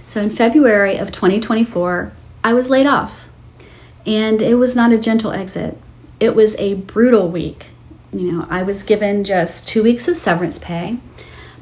So in February of 2024, I was laid off. And it was not a gentle exit. It was a brutal week. I was given just 2 weeks of severance pay.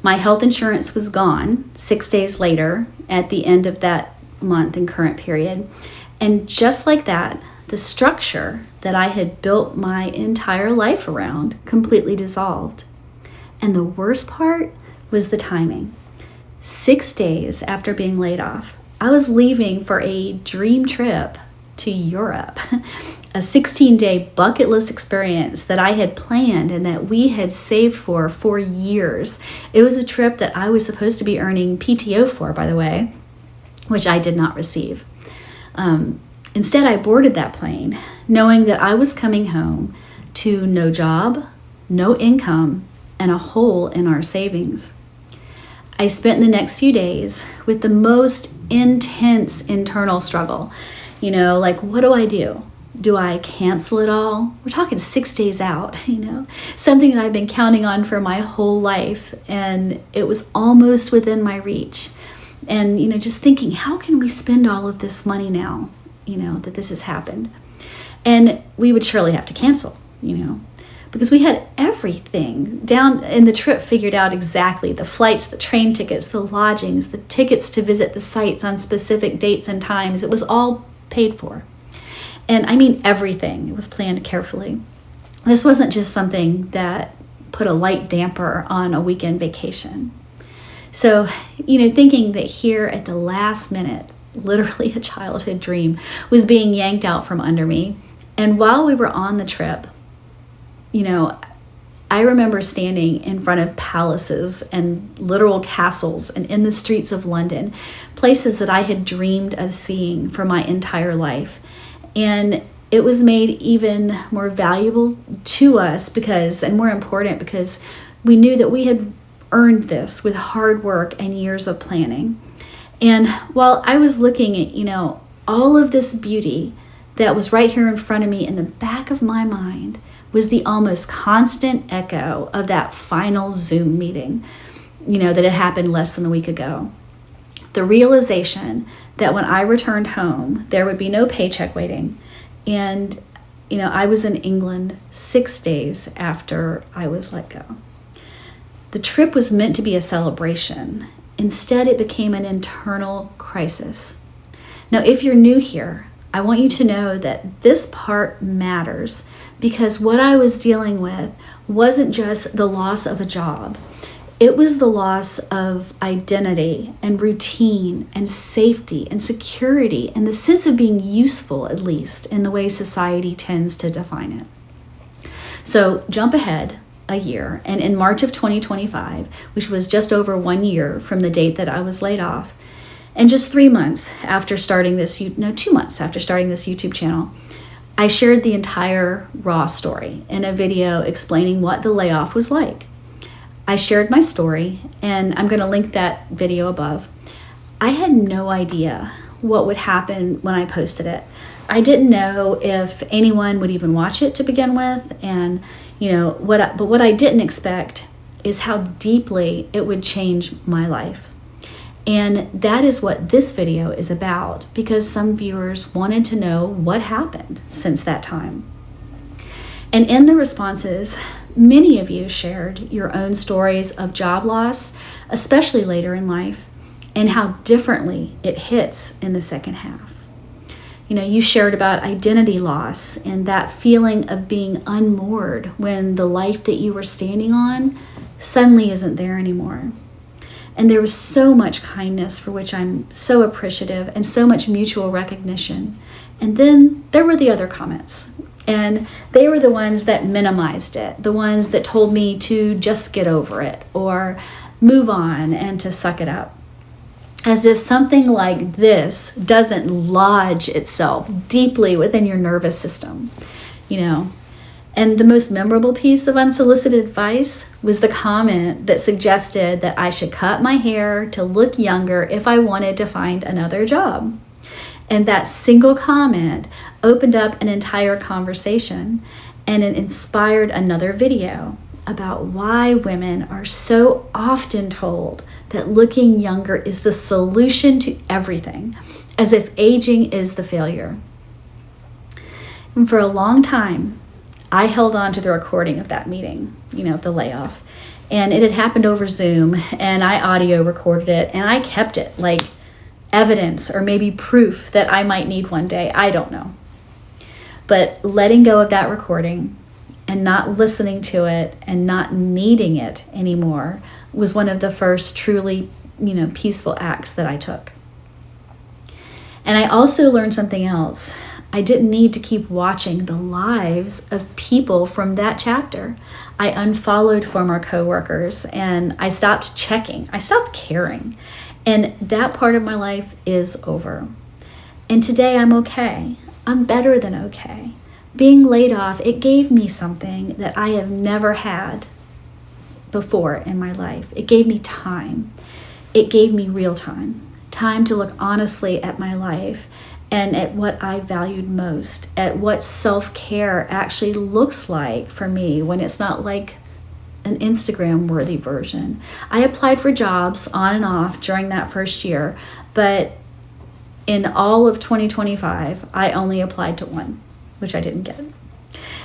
My health insurance was gone 6 days later at the end of that month and current period. And just like that, the structure that I had built my entire life around completely dissolved. And the worst part was the timing. 6 days after being laid off, I was leaving for a dream trip to Europe, a 16-day bucket list experience that I had planned and that we had saved for years. It was a trip that I was supposed to be earning PTO for, by the way, which I did not receive. Instead, I boarded that plane knowing that I was coming home to no job, no income, and a hole in our savings. I spent the next few days with the most intense internal struggle. What do? Do I cancel it all? We're talking 6 days out, something that I've been counting on for my whole life, and it was almost within my reach. And, just thinking, how can we spend all of this money now, that this has happened? And we would surely have to cancel, because we had everything down in the trip figured out exactly: the flights, the train tickets, the lodgings, the tickets to visit the sites on specific dates and times. It was all paid for. And I mean everything. It was planned carefully. This wasn't just something that put a light damper on a weekend vacation. So, thinking that here at the last minute, literally a childhood dream was being yanked out from under me. And while we were on the trip, I remember standing in front of palaces and literal castles and in the streets of London, places that I had dreamed of seeing for my entire life. And it was made even more valuable to us and more important because we knew that we had earned this with hard work and years of planning. And while I was looking at, all of this beauty that was right here in front of me, in the back of my mind was the almost constant echo of that final Zoom meeting, that had happened less than a week ago. The realization that when I returned home, there would be no paycheck waiting. And, I was in England 6 days after I was let go. The trip was meant to be a celebration. Instead, it became an internal crisis. Now, if you're new here, I want you to know that this part matters because what I was dealing with wasn't just the loss of a job. It was the loss of identity and routine and safety and security and the sense of being useful, at least, in the way society tends to define it. So jump ahead a year, and in March of 2025, which was just over 1 year from the date that I was laid off, and just 2 months after starting this YouTube channel, I shared the entire raw story in a video explaining what the layoff was like. I shared my story, and I'm going to link that video above. I had no idea what would happen when I posted it. I didn't know if anyone would even watch it to begin with, and what I didn't expect is how deeply it would change my life. And that is what this video is about, because some viewers wanted to know what happened since that time. And in the responses, many of you shared your own stories of job loss, especially later in life, and how differently it hits in the second half. You shared about identity loss and that feeling of being unmoored when the life that you were standing on suddenly isn't there anymore. And there was so much kindness for which I'm so appreciative and so much mutual recognition. And then there were the other comments. And they were the ones that minimized it, the ones that told me to just get over it or move on and to suck it up. As if something like this doesn't lodge itself deeply within your nervous system, And the most memorable piece of unsolicited advice was the comment that suggested that I should cut my hair to look younger if I wanted to find another job. And that single comment opened up an entire conversation, and it inspired another video about why women are so often told that looking younger is the solution to everything, as if aging is the failure. And for a long time, I held on to the recording of that meeting, the layoff. And it had happened over Zoom, and I audio recorded it, and I kept it like evidence or maybe proof that I might need one day. I don't know. But letting go of that recording and not listening to it and not needing it anymore was one of the first truly, peaceful acts that I took. And I also learned something else. I didn't need to keep watching the lives of people from that chapter. I unfollowed former coworkers and I stopped checking. I stopped caring. And that part of my life is over. And today I'm okay. I'm better than okay. Being laid off, it gave me something that I have never had before in my life. It gave me time. It gave me real time. Time to look honestly at my life and at what I valued most, at what self-care actually looks like for me when it's not like an Instagram-worthy version. I applied for jobs on and off during that first year, but in all of 2025, I only applied to one, which I didn't get.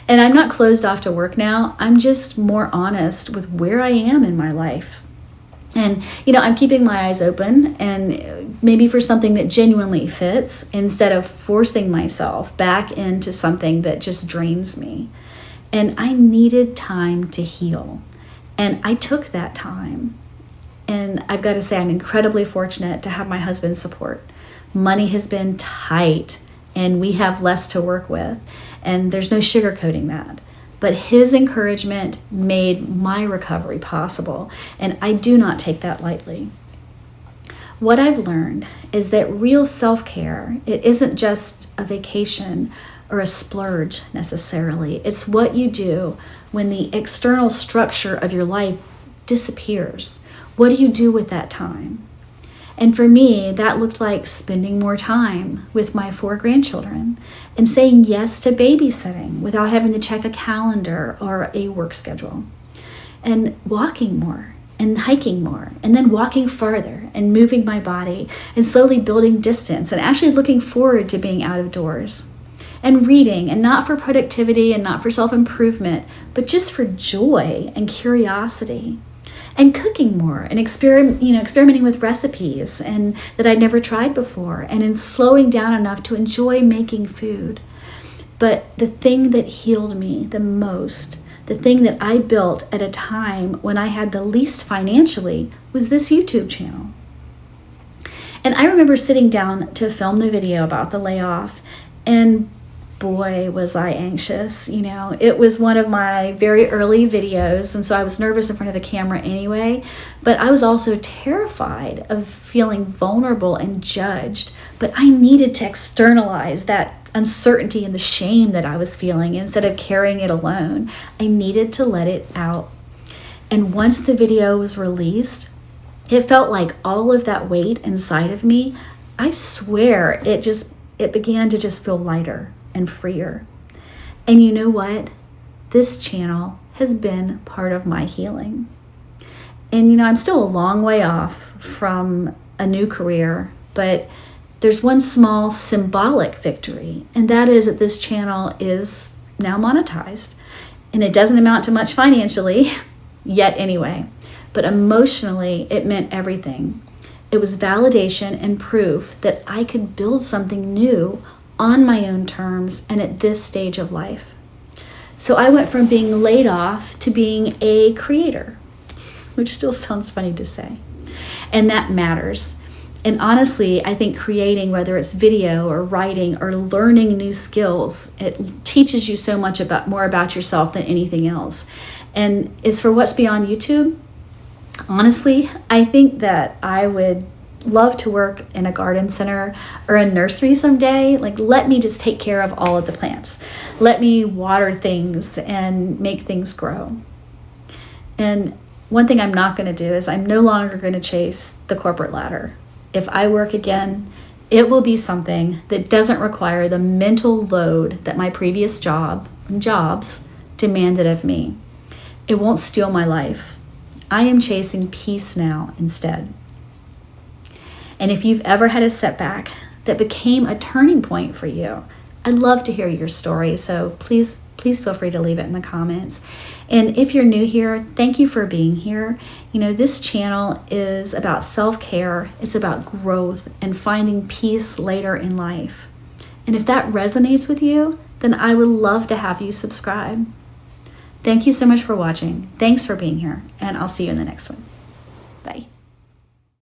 And I'm not closed off to work now. I'm just more honest with where I am in my life. And, I'm keeping my eyes open and maybe for something that genuinely fits instead of forcing myself back into something that just drains me. And I needed time to heal. And I took that time. And I've got to say, I'm incredibly fortunate to have my husband's support. Money has been tight and we have less to work with. And there's no sugarcoating that. But his encouragement made my recovery possible, and I do not take that lightly. What I've learned is that real self-care, it isn't just a vacation or a splurge necessarily. It's what you do when the external structure of your life disappears. What do you do with that time? And for me, that looked like spending more time with my 4 grandchildren and saying yes to babysitting without having to check a calendar or a work schedule, and walking more and hiking more and then walking farther and moving my body and slowly building distance and actually looking forward to being out of doors, and reading, and not for productivity and not for self-improvement, but just for joy and curiosity. And cooking more and experimenting with recipes and that I'd never tried before, and in slowing down enough to enjoy making food. But the thing that healed me the most, the thing that I built at a time when I had the least financially, was this YouTube channel. And I remember sitting down to film the video about the layoff, and boy, was I anxious. It was one of my very early videos, and so I was nervous in front of the camera anyway, but I was also terrified of feeling vulnerable and judged. But I needed to externalize that uncertainty and the shame that I was feeling instead of carrying it alone. I needed to let it out. And once the video was released, it felt like all of that weight inside of me, I swear, it began to just feel lighter and freer. And you know what? This channel has been part of my healing. And I'm still a long way off from a new career, but there's one small symbolic victory, and that is that this channel is now monetized. And it doesn't amount to much financially, yet anyway, but emotionally it meant everything. It was validation and proof that I could build something new on my own terms and at this stage of life. So I went from being laid off to being a creator, which still sounds funny to say. And that matters. And honestly, I think creating, whether it's video or writing or learning new skills, it teaches you so much more about yourself than anything else. And as for what's beyond YouTube, honestly, I think that I would love to work in a garden center or a nursery someday. Let me just take care of all of the plants. Let me water things and make things grow. And one thing I'm not going to do is I'm no longer going to chase the corporate ladder. If I work again, it will be something that doesn't require the mental load that my previous jobs demanded of me. It won't steal my life. I am chasing peace now instead. And if you've ever had a setback that became a turning point for you, I'd love to hear your story. So please feel free to leave it in the comments. And if you're new here, thank you for being here. This channel is about self-care. It's about growth and finding peace later in life. And if that resonates with you, then I would love to have you subscribe. Thank you so much for watching. Thanks for being here, and I'll see you in the next one. Bye.